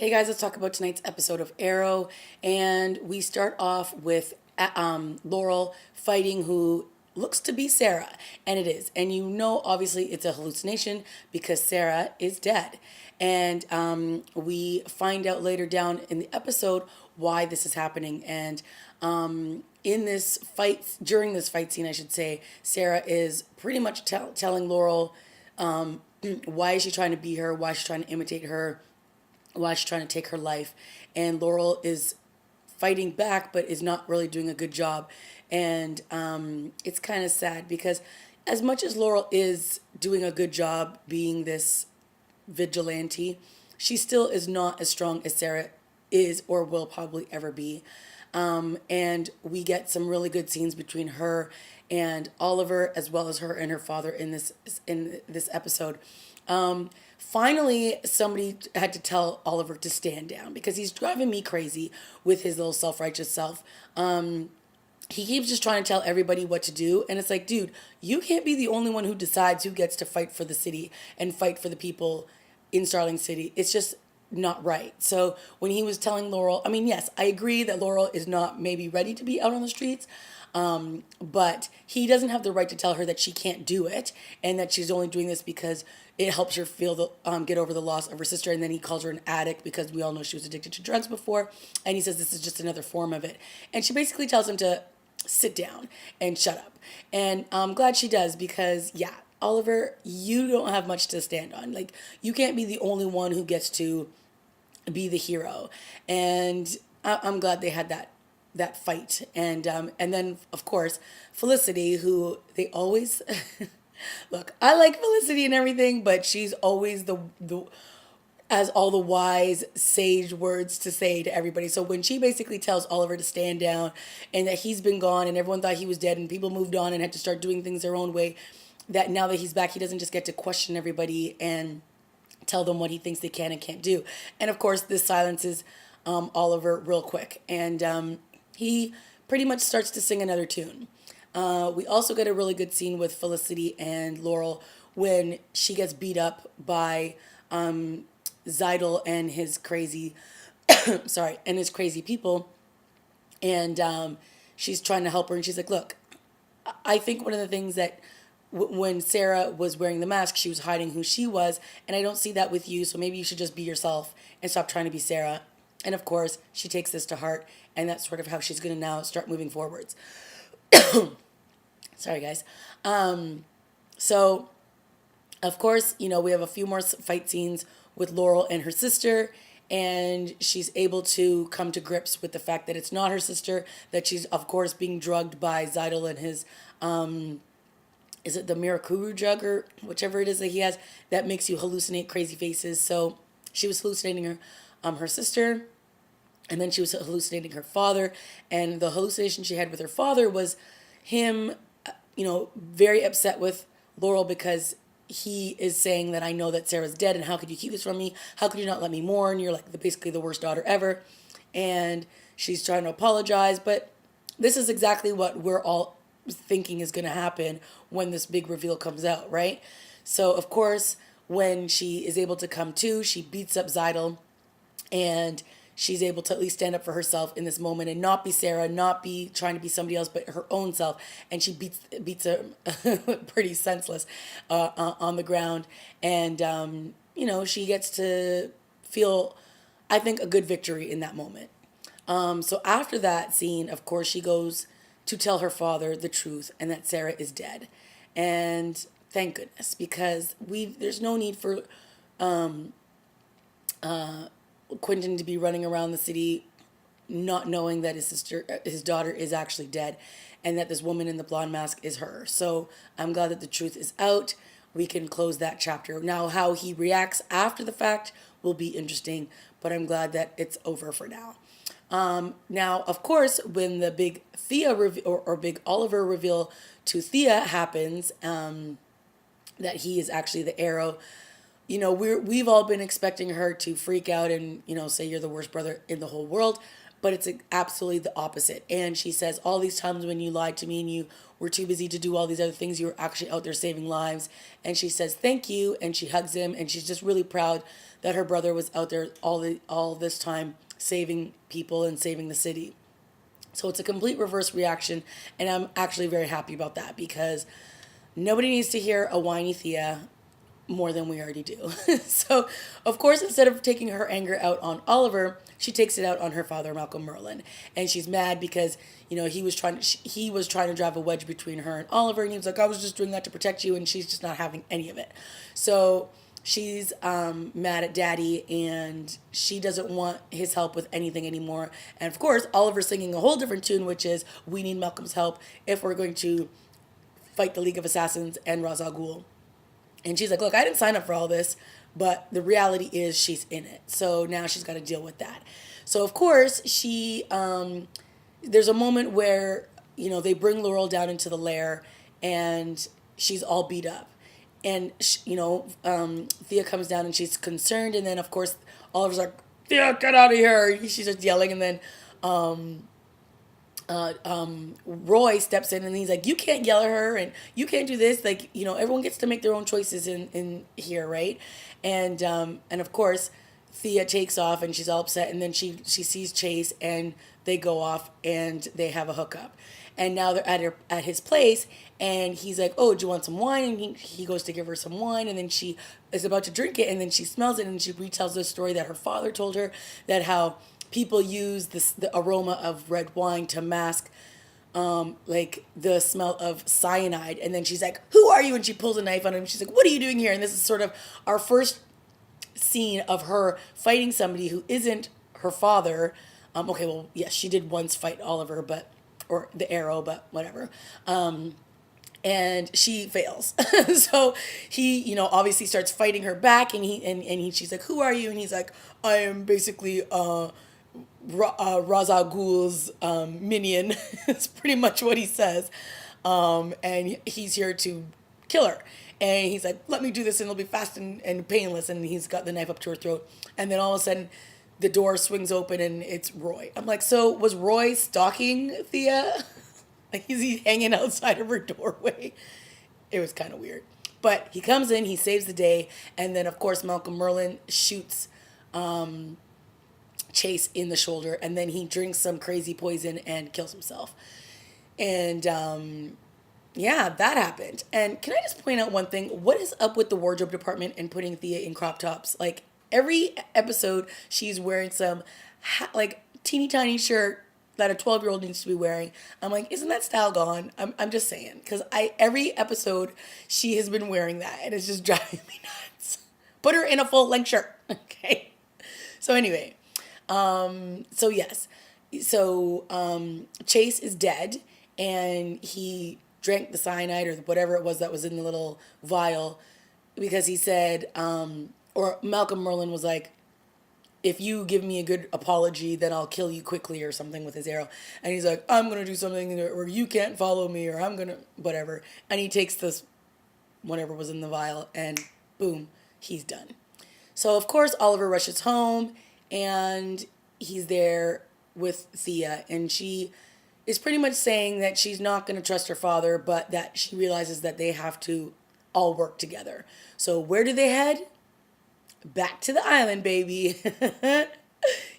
Hey guys, let's talk about tonight's episode of Arrow. And we start off with Laurel fighting who looks to be Sarah. And it is. And you know, obviously, it's a hallucination because Sarah is dead. And we find out later down in the episode why this is happening. And in this fight, during this fight scene, I should say, Sarah is pretty much telling Laurel why is she trying to be her, why is she trying to imitate her, why she's trying to take her life. And Laurel is fighting back, but is not really doing a good job. And it's kind of sad because as much as Laurel is doing a good job being this vigilante, she still is not as strong as Sarah is or will probably ever be. And we get some really good scenes between her and Oliver, as well as her and her father in this episode. Finally, somebody had to tell Oliver to stand down because he's driving me crazy with his little self-righteous self. He keeps just trying to tell everybody what to do, and it's like, dude, you can't be the only one who decides who gets to fight for the city and fight for the people in Starling City. It's just not right. So when he was telling Laurel, I mean, yes, I agree that Laurel is not maybe ready to be out on the streets, but he doesn't have the right to tell her that she can't do it and that she's only doing this because it helps her feel get over the loss of her sister. And then he calls her an addict because we all know she was addicted to drugs before. And he says this is just another form of it. And she basically tells him to sit down and shut up. And I'm glad she does because, yeah, Oliver, you don't have much to stand on. Like, you can't be the only one who gets to be the hero. And I'm glad they had that fight. And then, of course, Felicity, who they always... Look, I like Felicity and everything, but she's always the has all the wise sage words to say to everybody. So when she basically tells Oliver to stand down and that he's been gone and everyone thought he was dead and people moved on and had to start doing things their own way, that now that he's back, he doesn't just get to question everybody and tell them what he thinks they can and can't do. And of course, this silences Oliver real quick. And he pretty much starts to sing another tune. We also get a really good scene with Felicity and Laurel when she gets beat up by Zeidel and his crazy, and his crazy people. And she's trying to help her, and she's like, "Look, I think one of the things that when Sarah was wearing the mask, she was hiding who she was, and I don't see that with you. So maybe you should just be yourself and stop trying to be Sarah." And of course, she takes this to heart, and that's sort of how she's going to now start moving forwards. Sorry, guys. So, of course, you know, we have a few more fight scenes with Laurel and her sister, and she's able to come to grips with the fact that it's not her sister, that she's, of course, being drugged by Zeidel and his, is it the Mirakuru drug or whichever it is that he has that makes you hallucinate crazy faces. So she was hallucinating her sister, and then she was hallucinating her father, and the hallucination she had with her father was him, you know, very upset with Laurel because he is saying that I know that Sarah's dead and how could you keep this from me? How could you not let me mourn? You're like basically the worst daughter ever. And she's trying to apologize, but this is exactly what we're all thinking is going to happen when this big reveal comes out, right? So, of course, when she is able to come to, she beats up Zeidel and she's able to at least stand up for herself in this moment and not be Sarah, not be trying to be somebody else, but her own self. And she beats her pretty senseless on the ground. And, you know, she gets to feel, I think, a good victory in that moment. So after that scene, of course, she goes to tell her father the truth and that Sarah is dead. And thank goodness, because there's no need for Quentine to be running around the city not knowing that his daughter is actually dead and that this woman in the blonde mask is her. So I'm glad that the truth is out. We can close that chapter. Now, how he reacts after the fact will be interesting, but I'm glad that it's over for now. Now, of course, when the big Thea or big Oliver reveal to Thea happens, that he is actually the Arrow, you know, we've all been expecting her to freak out and, you know, say you're the worst brother in the whole world. but it's absolutely the opposite. And she says, all these times when you lied to me and you were too busy to do all these other things, you were actually out there saving lives. And she says, thank you. And she hugs him, and she's just really proud that her brother was out there all this time saving people and saving the city. So it's a complete reverse reaction, and I'm actually very happy about that because nobody needs to hear a whiny Thea more than we already do. So, of course, instead of taking her anger out on Oliver, she takes it out on her father, Malcolm Merlyn, and she's mad because he was trying to drive a wedge between her and Oliver, and he was like, "I was just doing that to protect you," and she's just not having any of it. So she's mad at Daddy, and she doesn't want his help with anything anymore. And of course, Oliver's singing a whole different tune, which is, "We need Malcolm's help if we're going to fight the League of Assassins and Ra's al Ghul." And she's like, "Look, I didn't sign up for all this, but the reality is she's in it. So now she's got to deal with that." So of course, there's a moment where, they bring Laurel down into the lair, and she's all beat up. And, Thea comes down and she's concerned. And then, of course, Oliver's like, "Thea, get out of here." She's just yelling. And then Roy steps in and he's like, "You can't yell at her and you can't do this. Like, everyone gets to make their own choices in here, right?" And of course, Thea takes off and she's all upset. And then she sees Chase, and they go off and they have a hookup. And now they're at his place, and he's like, "Oh, do you want some wine?" And he goes to give her some wine, and then she is about to drink it, and then she smells it, and she retells the story that her father told her, that how people use the aroma of red wine to mask like the smell of cyanide. And then she's like, "Who are you?" And she pulls a knife on him. She's like, "What are you doing here?" And this is sort of our first scene of her fighting somebody who isn't her father. Okay, well, yes, she did once fight Oliver, or the Arrow, but whatever. And she fails. So he, obviously starts fighting her back, and she's like, "Who are you?" And he's like, "I am basically Ra's al Ghul's minion." It's pretty much what he says. And he's here to kill her. And he's like, "Let me do this and it'll be fast and painless." And he's got the knife up to her throat. And then all of a sudden, the door swings open and it's Roy. I'm like, so was Roy stalking Thea? Like, is he hanging outside of her doorway? It was kind of weird. But he comes in, he saves the day. And then, of course, Malcolm Merlyn shoots Chase in the shoulder. And then he drinks some crazy poison and kills himself. And yeah, that happened. And can I just point out one thing? What is up with the wardrobe department and putting Thea in crop tops? Like, every episode, she's wearing some teeny tiny shirt that a 12-year-old needs to be wearing. I'm like, isn't that style gone? I'm just saying, because every episode she has been wearing that, and it's just driving me nuts. Put her in a full length shirt, okay? So anyway, Chase is dead, and he drank the cyanide or whatever it was that was in the little vial, because he said, or Malcolm Merlyn was like, "If you give me a good apology, then I'll kill you quickly," or something with his arrow. And he's like, "I'm going to do something or you can't follow me, or I'm going to whatever." And he takes this whatever was in the vial, and boom, he's done. So, of course, Oliver rushes home, and he's there with Thea. And she is pretty much saying that she's not going to trust her father, but that she realizes that they have to all work together. So where do they head? Back to the island, baby.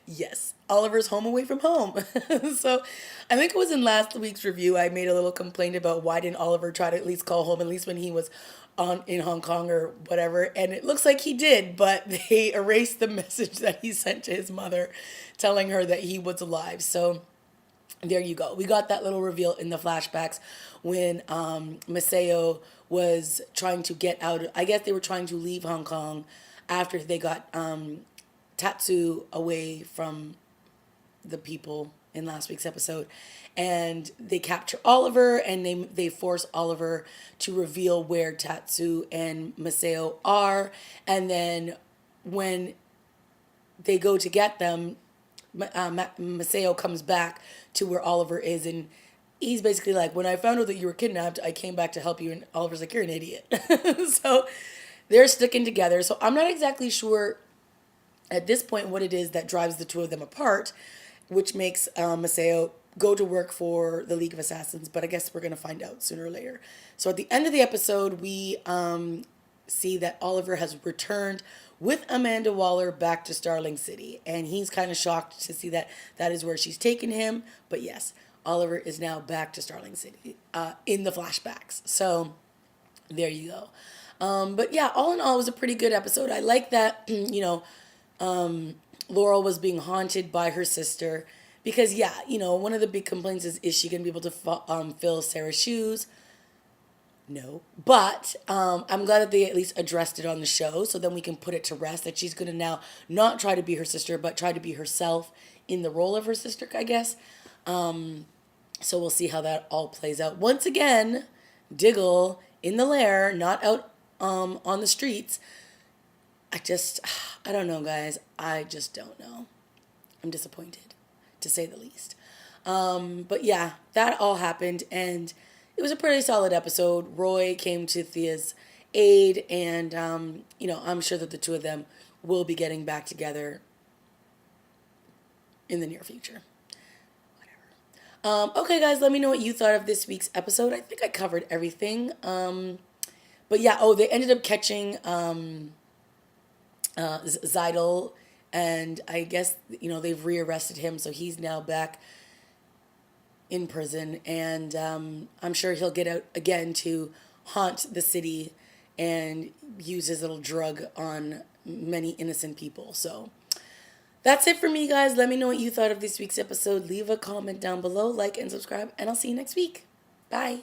Yes, Oliver's home away from home. So I think it was in last week's review, I made a little complaint about why didn't Oliver try to at least call home, at least when he was in Hong Kong or whatever. And it looks like he did, but they erased the message that he sent to his mother telling her that he was alive. So there you go. We got that little reveal in the flashbacks when Maceo was trying to get out. I guess they were trying to leave Hong Kong after they got Tatsu away from the people in last week's episode. And they capture Oliver, and they force Oliver to reveal where Tatsu and Maceo are. And then when they go to get them, Maceo comes back to where Oliver is, and he's basically like, "When I found out that you were kidnapped, I came back to help you." And Oliver's like, "You're an idiot." So they're sticking together. So I'm not exactly sure at this point what it is that drives the two of them apart. which makes Maseo go to work for the League of Assassins. But I guess we're going to find out sooner or later. So at the end of the episode, we see that Oliver has returned with Amanda Waller back to Starling City. And he's kind of shocked to see that that is where she's taken him. But yes, Oliver is now back to Starling City in the flashbacks. So there you go. But yeah, all in all, it was a pretty good episode. I like that, Laurel was being haunted by her sister. Because, yeah, one of the big complaints is she going to be able to fill Sarah's shoes? No. But I'm glad that they at least addressed it on the show, so then we can put it to rest that she's going to now not try to be her sister, but try to be herself in the role of her sister, I guess. So we'll see how that all plays out. Once again, Diggle in the lair, not out on the streets. I don't know, guys. I just don't know. I'm disappointed, to say the least. But yeah, that all happened, and it was a pretty solid episode. Roy came to Thea's aid, and, I'm sure that the two of them will be getting back together in the near future. Okay, guys, let me know what you thought of this week's episode. I think I covered everything. But yeah, they ended up catching Zeidel, and I guess, they've rearrested him, so he's now back in prison, and I'm sure he'll get out again to haunt the city and use his little drug on many innocent people. So that's it for me, guys. Let me know what you thought of this week's episode. Leave a comment down below, like and subscribe, and I'll see you next week. Bye.